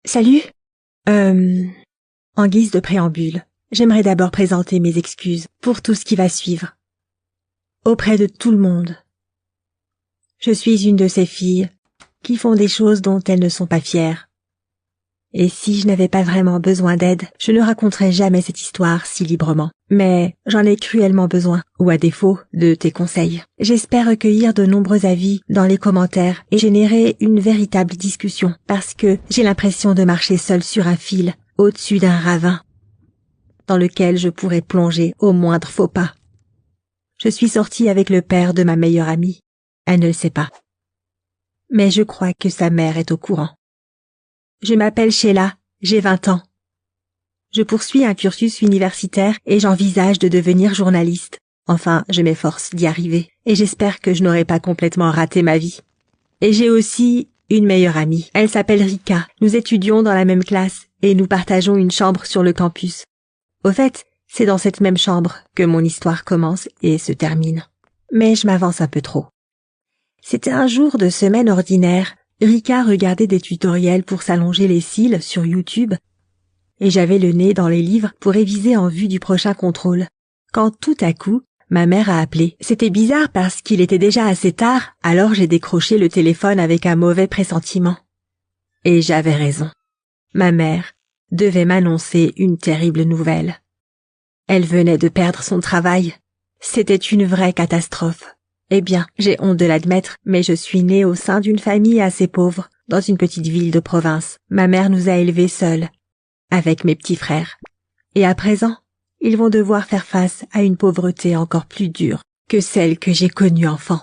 Salut. En guise de préambule, j'aimerais d'abord présenter mes excuses pour tout ce qui va suivre. Auprès de tout le monde. Je suis une de ces filles qui font des choses dont elles ne sont pas fières. Et si je n'avais pas vraiment besoin d'aide, je ne raconterais jamais cette histoire si librement. Mais j'en ai cruellement besoin, ou à défaut, de tes conseils. J'espère recueillir de nombreux avis dans les commentaires et générer une véritable discussion, parce que j'ai l'impression de marcher seule sur un fil, au-dessus d'un ravin, dans lequel je pourrais plonger au moindre faux pas. Je suis sortie avec le père de ma meilleure amie. Elle ne le sait pas. Mais je crois que sa mère est au courant. Je m'appelle Sheila, j'ai 20 ans. Je poursuis un cursus universitaire et j'envisage de devenir journaliste. Enfin, je m'efforce d'y arriver et j'espère que je n'aurai pas complètement raté ma vie. Et j'ai aussi une meilleure amie. Elle s'appelle Rika. Nous étudions dans la même classe et nous partageons une chambre sur le campus. Au fait, c'est dans cette même chambre que mon histoire commence et se termine. Mais je m'avance un peu trop. C'était un jour de semaine ordinaire. Rika regardait des tutoriels pour s'allonger les cils sur YouTube et j'avais le nez dans les livres pour réviser en vue du prochain contrôle. Quand tout à coup, ma mère a appelé. C'était bizarre parce qu'il était déjà assez tard, alors j'ai décroché le téléphone avec un mauvais pressentiment. Et j'avais raison. Ma mère devait m'annoncer une terrible nouvelle. Elle venait de perdre son travail. C'était une vraie catastrophe. Eh bien, j'ai honte de l'admettre, mais je suis née au sein d'une famille assez pauvre, dans une petite ville de province. Ma mère nous a élevés seuls, avec mes petits frères. Et à présent, ils vont devoir faire face à une pauvreté encore plus dure que celle que j'ai connue enfant.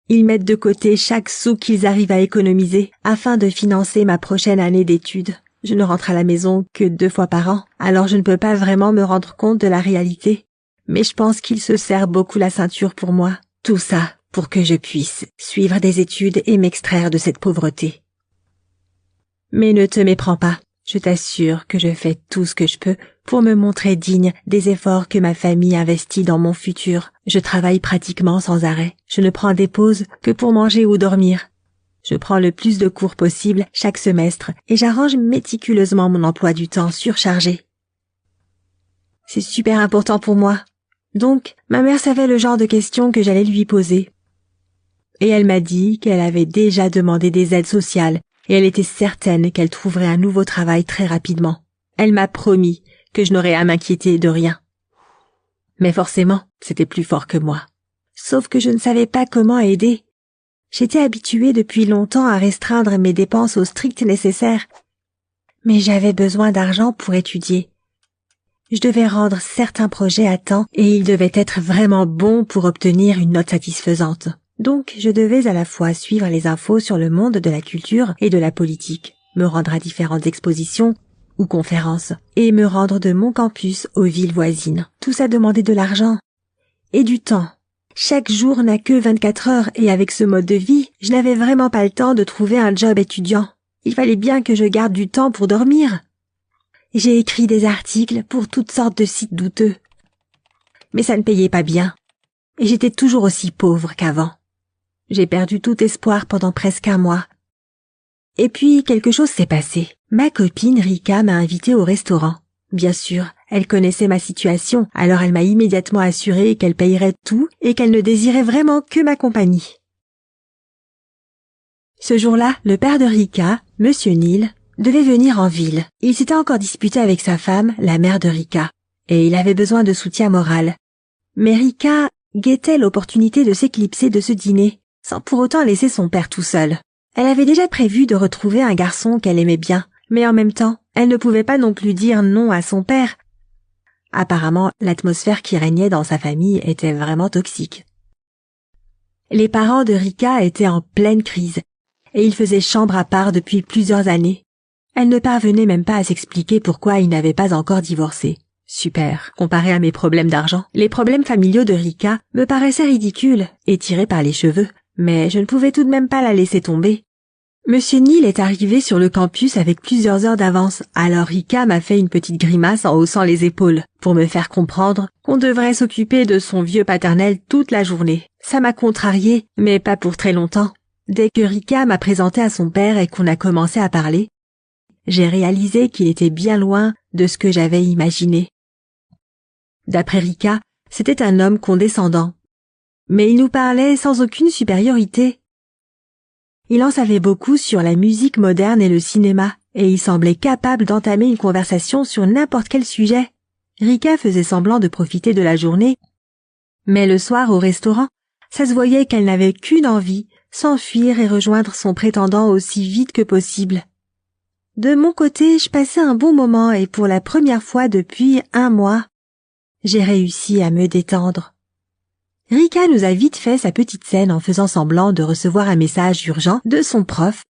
Ils mettent de côté chaque sou qu'ils arrivent à économiser afin de financer ma prochaine année d'études. Je ne rentre à la maison que 2 fois par an, alors je ne peux pas vraiment me rendre compte de la réalité. Mais je pense qu'ils se serrent beaucoup la ceinture pour moi. Tout ça pour que je puisse suivre des études et m'extraire de cette pauvreté. Mais ne te méprends pas, je t'assure que je fais tout ce que je peux pour me montrer digne des efforts que ma famille investit dans mon futur. Je travaille pratiquement sans arrêt. Je ne prends des pauses que pour manger ou dormir. Je prends le plus de cours possible chaque semestre et j'arrange méticuleusement mon emploi du temps surchargé. C'est super important pour moi. Donc, ma mère savait le genre de questions que j'allais lui poser. Et elle m'a dit qu'elle avait déjà demandé des aides sociales et elle était certaine qu'elle trouverait un nouveau travail très rapidement. Elle m'a promis que je n'aurais à m'inquiéter de rien. Mais forcément, c'était plus fort que moi. Sauf que je ne savais pas comment aider. J'étais habituée depuis longtemps à restreindre mes dépenses au strict nécessaire. Mais j'avais besoin d'argent pour étudier. Je devais rendre certains projets à temps et ils devaient être vraiment bons pour obtenir une note satisfaisante. Donc, je devais à la fois suivre les infos sur le monde de la culture et de la politique, me rendre à différentes expositions ou conférences, et me rendre de mon campus aux villes voisines. Tout ça demandait de l'argent et du temps. Chaque jour n'a que 24 heures et avec ce mode de vie, je n'avais vraiment pas le temps de trouver un job étudiant. Il fallait bien que je garde du temps pour dormir. J'ai écrit des articles pour toutes sortes de sites douteux. Mais ça ne payait pas bien. Et j'étais toujours aussi pauvre qu'avant. J'ai perdu tout espoir pendant presque 1 mois. Et puis, quelque chose s'est passé. Ma copine Rika m'a invitée au restaurant. Bien sûr, elle connaissait ma situation, alors elle m'a immédiatement assuré qu'elle payerait tout et qu'elle ne désirait vraiment que ma compagnie. Ce jour-là, le père de Rika, Monsieur Neil, devait venir en ville. Il s'était encore disputé avec sa femme, la mère de Rika, et il avait besoin de soutien moral. Mais Rika guettait l'opportunité de s'éclipser de ce dîner, sans pour autant laisser son père tout seul. Elle avait déjà prévu de retrouver un garçon qu'elle aimait bien, mais en même temps, elle ne pouvait pas non plus dire non à son père. Apparemment, l'atmosphère qui régnait dans sa famille était vraiment toxique. Les parents de Rika étaient en pleine crise, et ils faisaient chambre à part depuis plusieurs années. Elle ne parvenait même pas à s'expliquer pourquoi ils n'avaient pas encore divorcé. Super, comparé à mes problèmes d'argent. Les problèmes familiaux de Rika me paraissaient ridicules et tirés par les cheveux, mais je ne pouvais tout de même pas la laisser tomber. Monsieur Neil est arrivé sur le campus avec plusieurs heures d'avance, alors Rika m'a fait une petite grimace en haussant les épaules, pour me faire comprendre qu'on devrait s'occuper de son vieux paternel toute la journée. Ça m'a contrariée, mais pas pour très longtemps. Dès que Rika m'a présenté à son père et qu'on a commencé à parler, j'ai réalisé qu'il était bien loin de ce que j'avais imaginé. D'après Rika, c'était un homme condescendant, mais il nous parlait sans aucune supériorité. Il en savait beaucoup sur la musique moderne et le cinéma, et il semblait capable d'entamer une conversation sur n'importe quel sujet. Rika faisait semblant de profiter de la journée, mais le soir au restaurant, ça se voyait qu'elle n'avait qu'une envie, s'enfuir et rejoindre son prétendant aussi vite que possible. De mon côté, je passais un bon moment et pour la première fois depuis 1 mois, j'ai réussi à me détendre. Rika nous a vite fait sa petite scène en faisant semblant de recevoir un message urgent de son prof,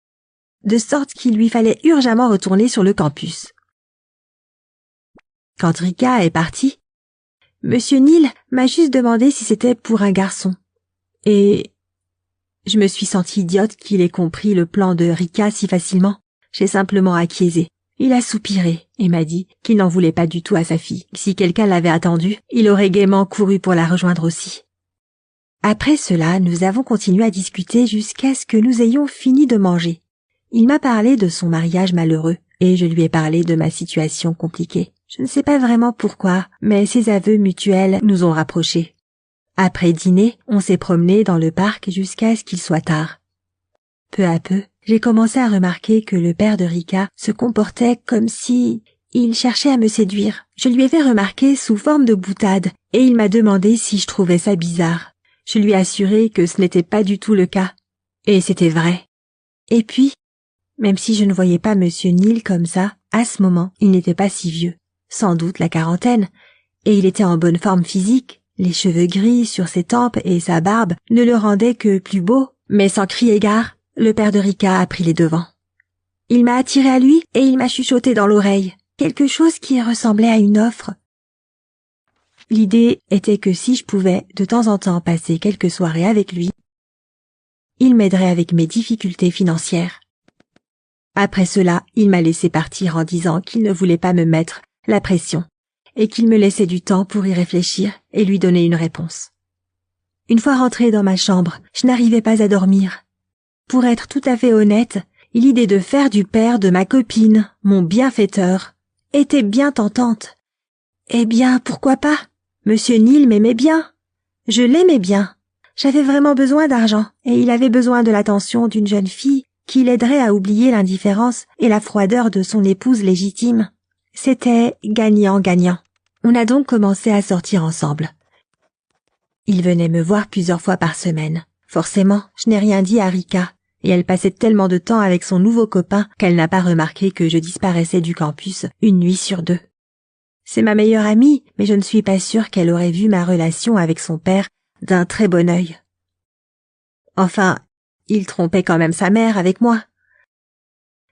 de sorte qu'il lui fallait urgemment retourner sur le campus. Quand Rika est partie, Monsieur Neal m'a juste demandé si c'était pour un garçon. Et je me suis sentie idiote qu'il ait compris le plan de Rika si facilement. J'ai simplement acquiescé. Il a soupiré et m'a dit qu'il n'en voulait pas du tout à sa fille. Si quelqu'un l'avait attendu, il aurait gaiement couru pour la rejoindre aussi. Après cela, nous avons continué à discuter jusqu'à ce que nous ayons fini de manger. Il m'a parlé de son mariage malheureux et je lui ai parlé de ma situation compliquée. Je ne sais pas vraiment pourquoi, mais ces aveux mutuels nous ont rapprochés. Après dîner, on s'est promené dans le parc jusqu'à ce qu'il soit tard. Peu à peu, j'ai commencé à remarquer que le père de Rika se comportait comme si il cherchait à me séduire. Je lui ai fait remarquer sous forme de boutade et il m'a demandé si je trouvais ça bizarre. Je lui ai assuré que ce n'était pas du tout le cas. Et c'était vrai. Et puis, même si je ne voyais pas Monsieur Neal comme ça, à ce moment, il n'était pas si vieux. Sans doute la quarantaine. Et il était en bonne forme physique. Les cheveux gris sur ses tempes et sa barbe ne le rendaient que plus beau. Mais sans crier gare, le père de Rika a pris les devants. Il m'a attiré à lui et il m'a chuchoté dans l'oreille. Quelque chose qui ressemblait à une offre. L'idée était que si je pouvais de temps en temps passer quelques soirées avec lui, il m'aiderait avec mes difficultés financières. Après cela, il m'a laissé partir en disant qu'il ne voulait pas me mettre la pression et qu'il me laissait du temps pour y réfléchir et lui donner une réponse. Une fois rentrée dans ma chambre, je n'arrivais pas à dormir. Pour être tout à fait honnête, l'idée de faire du père de ma copine, mon bienfaiteur, était bien tentante. Eh bien, pourquoi pas? Monsieur Neal m'aimait bien. Je l'aimais bien. J'avais vraiment besoin d'argent, et il avait besoin de l'attention d'une jeune fille qui l'aiderait à oublier l'indifférence et la froideur de son épouse légitime. C'était gagnant-gagnant. On a donc commencé à sortir ensemble. Il venait me voir plusieurs fois par semaine. Forcément, je n'ai rien dit à Rika, et elle passait tellement de temps avec son nouveau copain qu'elle n'a pas remarqué que je disparaissais du campus 1 nuit sur 2. C'est ma meilleure amie, mais je ne suis pas sûre qu'elle aurait vu ma relation avec son père d'un très bon œil. Enfin, il trompait quand même sa mère avec moi.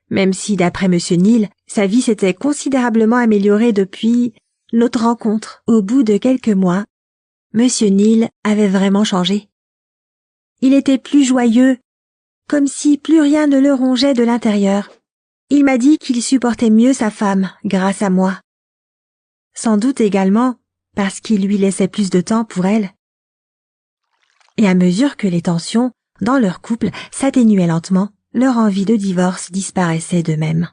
Même si, d'après Monsieur Neal, sa vie s'était considérablement améliorée depuis notre rencontre. Au bout de quelques mois, Monsieur Neal avait vraiment changé. Il était plus joyeux, comme si plus rien ne le rongeait de l'intérieur. Il m'a dit qu'il supportait mieux sa femme grâce à moi. Sans doute également parce qu'il lui laissait plus de temps pour elle. Et à mesure que les tensions dans leur couple s'atténuaient lentement, leur envie de divorce disparaissait d'eux-mêmes.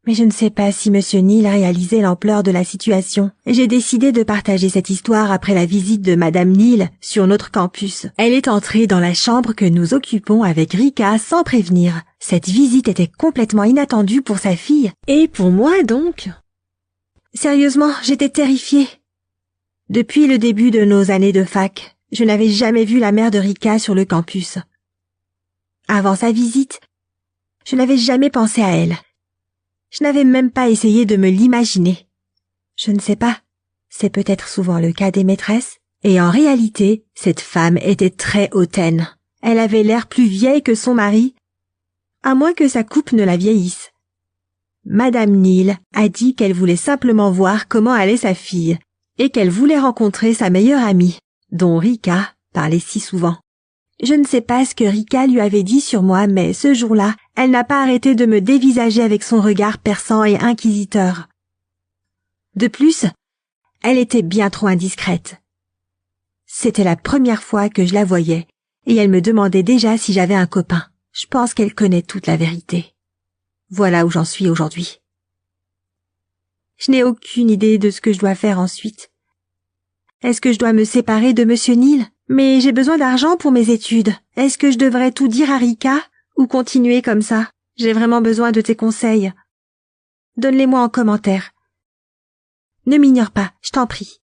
Mais je ne sais pas si Monsieur Neal réalisait l'ampleur de la situation. J'ai décidé de partager cette histoire après la visite de Madame Neal sur notre campus. Elle est entrée dans la chambre que nous occupons avec Rika sans prévenir. Cette visite était complètement inattendue pour sa fille. Et pour moi donc. Sérieusement, j'étais terrifiée. Depuis le début de nos années de fac, je n'avais jamais vu la mère de Rika sur le campus. Avant sa visite, je n'avais jamais pensé à elle. Je n'avais même pas essayé de me l'imaginer. Je ne sais pas, c'est peut-être souvent le cas des maîtresses, et en réalité, cette femme était très hautaine. Elle avait l'air plus vieille que son mari, à moins que sa coupe ne la vieillisse. Madame Neal a dit qu'elle voulait simplement voir comment allait sa fille, et qu'elle voulait rencontrer sa meilleure amie, dont Rika parlait si souvent. Je ne sais pas ce que Rika lui avait dit sur moi, mais ce jour-là, elle n'a pas arrêté de me dévisager avec son regard perçant et inquisiteur. De plus, elle était bien trop indiscrète. C'était la première fois que je la voyais, et elle me demandait déjà si j'avais un copain. Je pense qu'elle connaît toute la vérité. Voilà où j'en suis aujourd'hui. Je n'ai aucune idée de ce que je dois faire ensuite. Est-ce que je dois me séparer de Monsieur Neal? Mais j'ai besoin d'argent pour mes études. Est-ce que je devrais tout dire à Rika ou continuer comme ça? J'ai vraiment besoin de tes conseils. Donne-les-moi en commentaire. Ne m'ignore pas, je t'en prie.